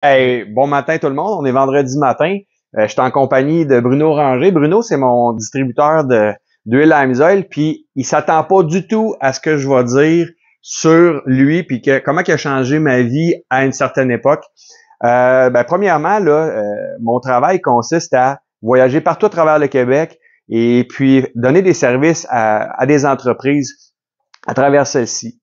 Hey, bon matin tout le monde, on est vendredi matin. Je suis en compagnie de Bruno Ranger. Bruno, c'est mon distributeur d'huile à Amsoil, puis il s'attend pas du tout à ce que je vais dire sur lui, puis comment il a changé ma vie à une certaine époque. Premièrement, là, mon travail consiste à voyager partout à travers le Québec et puis donner des services à des entreprises à travers celles-ci.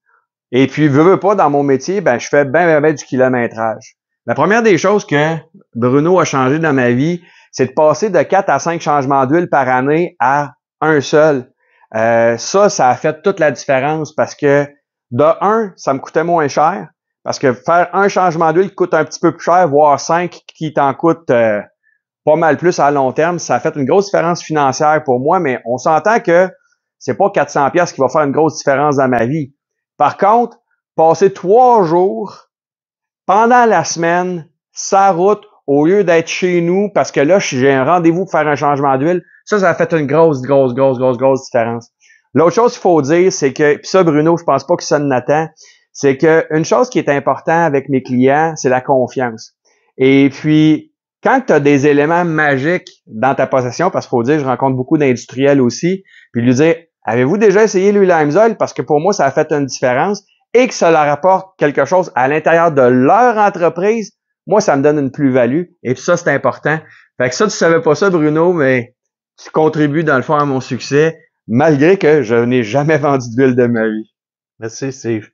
Et puis, veux pas, dans mon métier, je fais ben du kilométrage. La première des choses que Bruno a changé dans ma vie, c'est de passer de 4 à 5 changements d'huile par année à un seul. Ça a fait toute la différence parce que, de un, ça me coûtait moins cher. Parce que faire un changement d'huile coûte un petit peu plus cher, voire 5 qui t'en coûte pas mal plus à long terme. Ça a fait une grosse différence financière pour moi, mais on s'entend que c'est pas 400 pièces qui va faire une grosse différence dans ma vie. Par contre, passer 3 jours pendant la semaine, sa route, au lieu d'être chez nous, parce que là, j'ai un rendez-vous pour faire un changement d'huile, ça a fait une grosse différence. L'autre chose qu'il faut dire, c'est que, puis ça, Bruno, je pense pas que ça n'attend, c'est que une chose qui est importante avec mes clients, c'est la confiance. Et puis, quand tu as des éléments magiques dans ta possession, parce qu'il faut dire, je rencontre beaucoup d'industriels aussi, puis lui dire, avez-vous déjà essayé l'huile à Amsoil? Parce que pour moi, ça a fait une différence et que ça leur apporte quelque chose à l'intérieur de leur entreprise, moi, ça me donne une plus-value. Et puis ça, c'est important. Fait que ça, tu savais pas ça, Bruno, mais tu contribues dans le fond à mon succès, malgré que je n'ai jamais vendu d'huile de ma vie. Merci, Steve.